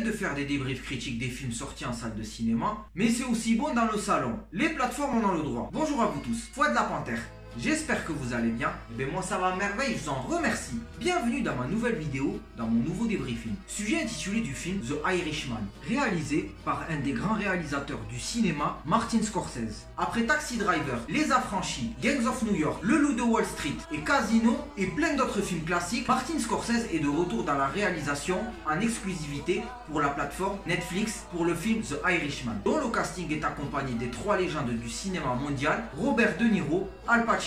bien de faire des débriefs critiques des films sortis en salle de cinéma, mais c'est aussi bon dans le salon. Les plateformes en ont le droit. Bonjour à vous tous, Fouad la Panthère. J'espère que vous allez bien, et bien moi ça va à merveille, je vous en remercie. Bienvenue dans ma nouvelle vidéo, dans mon nouveau débriefing. Sujet intitulé du film The Irishman, réalisé par un des grands réalisateurs du cinéma, Martin Scorsese. Après Taxi Driver, Les Affranchis, Gangs of New York, Le Loup de Wall Street et Casino et plein d'autres films classiques, Martin Scorsese est de retour dans la réalisation en exclusivité pour la plateforme Netflix pour le film The Irishman, dont le casting est accompagné des trois légendes du cinéma mondial, Robert De Niro, Al Pacino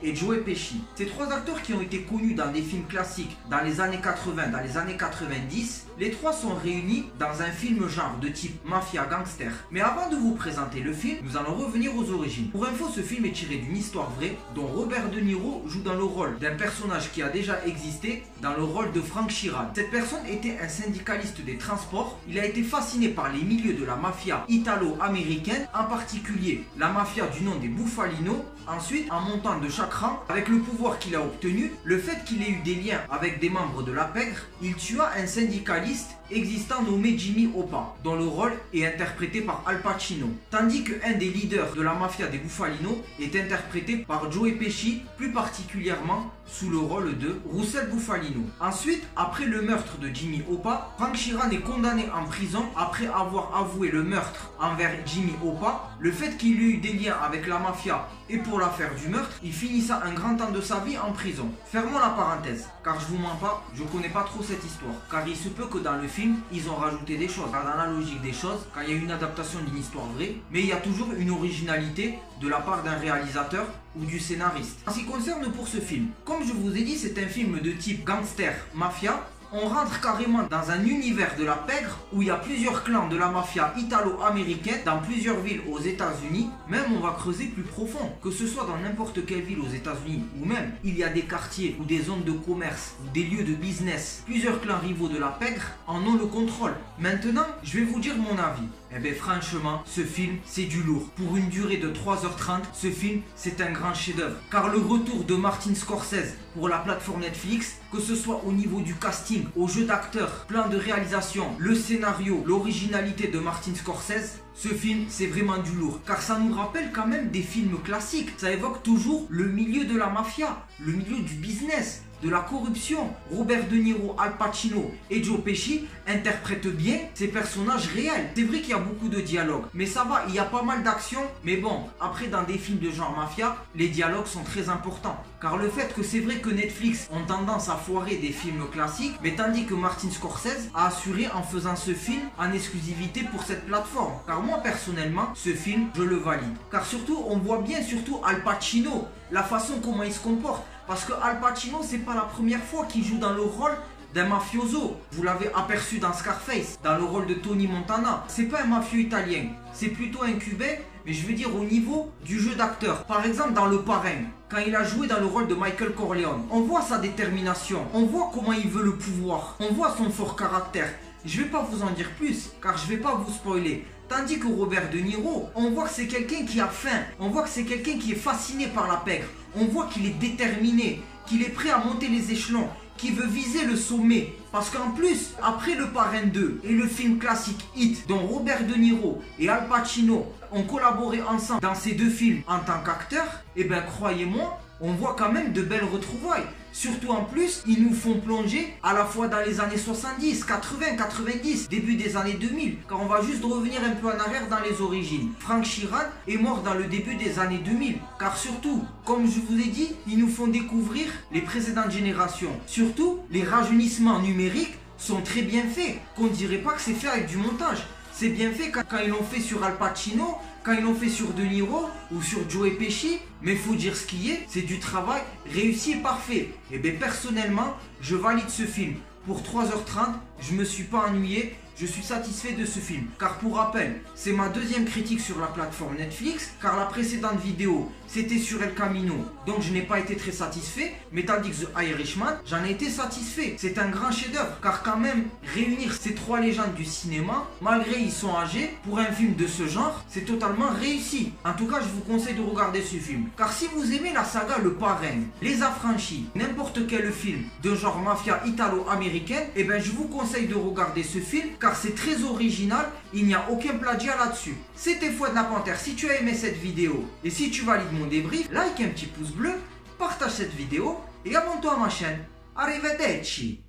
et Joe Pesci. Ces trois acteurs qui ont été connus dans des films classiques dans les années 80, dans les années 90, les trois sont réunis dans un film genre de type mafia gangster. Mais avant de vous présenter le film, nous allons revenir aux origines. Pour info, ce film est tiré d'une histoire vraie dont Robert De Niro joue dans le rôle d'un personnage qui a déjà existé dans le rôle de Frank Sheeran. Cette personne était un syndicaliste des transports. Il a été fasciné par les milieux de la mafia italo-américaine, en particulier la mafia du nom des Bufalino. Ensuite, en montant de chaque rang, avec le pouvoir qu'il a obtenu, le fait qu'il ait eu des liens avec des membres de la pègre, il tua un syndicaliste existant nommé Jimmy Hoffa, dont le rôle est interprété par Al Pacino, tandis qu'un des leaders de la mafia des Bufalino est interprété par Joe Pesci, plus particulièrement sous le rôle de Russell Bufalino. Ensuite, après le meurtre de Jimmy Hoffa, Frank Sheeran est condamné en prison après avoir avoué le meurtre envers Jimmy Hoffa. Le fait qu'il ait eu des liens avec la mafia et pour l'affaire du meurtre, il finissa un grand temps de sa vie en prison. Fermons la parenthèse, car je vous mens pas, je connais pas trop cette histoire, car il se peut que dans le film, ils ont rajouté des choses. Dans la logique des choses, quand il y a une adaptation d'une histoire vraie, mais il y a toujours une originalité de la part d'un réalisateur ou du scénariste. En ce qui concerne pour ce film, comme je vous ai dit, c'est un film de type gangster, mafia. On rentre carrément dans un univers de la pègre où il y a plusieurs clans de la mafia italo-américaine dans plusieurs villes aux États-Unis. Même on va creuser plus profond, que ce soit dans n'importe quelle ville aux États-Unis ou même il y a des quartiers ou des zones de commerce ou des lieux de business. Plusieurs clans rivaux de la pègre en ont le contrôle. Maintenant, je vais vous dire mon avis. Eh bien franchement, ce film c'est du lourd. Pour une durée de 3h30, ce film c'est un grand chef-d'œuvre. Car le retour de Martin Scorsese pour la plateforme Netflix, que ce soit au niveau du casting, au jeu d'acteurs, plan de réalisation, le scénario, l'originalité de Martin Scorsese, ce film c'est vraiment du lourd. Car ça nous rappelle quand même des films classiques. Ça évoque toujours le milieu de la mafia, le milieu du business, de la corruption. Robert De Niro, Al Pacino et Joe Pesci interprètent bien ces personnages réels. C'est vrai qu'il y a beaucoup de dialogues, mais ça va, il y a pas mal d'action. Mais bon, après dans des films de genre mafia, les dialogues sont très importants. Car le fait que c'est vrai que Netflix ont tendance à foirer des films classiques, mais tandis que Martin Scorsese a assuré en faisant ce film en exclusivité pour cette plateforme. Car moi personnellement, ce film, je le valide. Car surtout, on voit bien surtout Al Pacino, la façon comment il se comporte. Parce que Al Pacino, c'est pas la première fois qu'il joue dans le rôle d'un mafioso. Vous l'avez aperçu dans Scarface, dans le rôle de Tony Montana. C'est pas un mafieux italien, c'est plutôt un cubain, mais je veux dire au niveau du jeu d'acteur. Par exemple dans Le Parrain, quand il a joué dans le rôle de Michael Corleone, on voit sa détermination, on voit comment il veut le pouvoir, on voit son fort caractère. Je vais pas vous en dire plus, car je vais pas vous spoiler. Tandis que Robert De Niro, on voit que c'est quelqu'un qui a faim, on voit que c'est quelqu'un qui est fasciné par la pègre, on voit qu'il est déterminé, qu'il est prêt à monter les échelons, qui veut viser le sommet. Parce qu'en plus, après Le Parrain 2 et le film classique Hit, dont Robert De Niro et Al Pacino ont collaboré ensemble dans ces deux films en tant qu'acteurs, et bien croyez-moi, on voit quand même de belles retrouvailles. Surtout en plus, ils nous font plonger à la fois dans les années 70, 80, 90, début des années 2000. Car on va juste revenir un peu en arrière dans les origines. Frank Sheeran est mort dans le début des années 2000. Car surtout, comme je vous ai dit, ils nous font découvrir les précédentes générations. Surtout, les rajeunissements numériques sont très bien faits. Qu'on dirait pas que c'est fait avec du montage. C'est bien fait quand ils l'ont fait sur Al Pacino, quand ils l'ont fait sur De Niro ou sur Joe Pesci. Mais il faut dire ce qui est, c'est du travail réussi et parfait. Et bien personnellement, je valide ce film. Pour 3h30, je me suis pas ennuyé. Je suis satisfait de ce film. Car pour rappel, c'est ma deuxième critique sur la plateforme Netflix. Car la précédente vidéo, c'était sur El Camino. Donc je n'ai pas été très satisfait. Mais tandis que The Irishman, j'en ai été satisfait. C'est un grand chef-d'œuvre. Car quand même, réunir ces trois légendes du cinéma, malgré ils sont âgés, pour un film de ce genre, c'est totalement réussi. En tout cas, je vous conseille de regarder ce film. Car si vous aimez la saga Le Parrain, Les Affranchis, n'importe quel film de genre mafia italo-américaine, eh ben je vous conseille conseille de regarder ce film car c'est très original, il n'y a aucun plagiat là-dessus. C'était Fouad la Panthère. Si tu as aimé cette vidéo et si tu valides mon débrief, like un petit pouce bleu, partage cette vidéo et abonne-toi à ma chaîne. Arrivederci.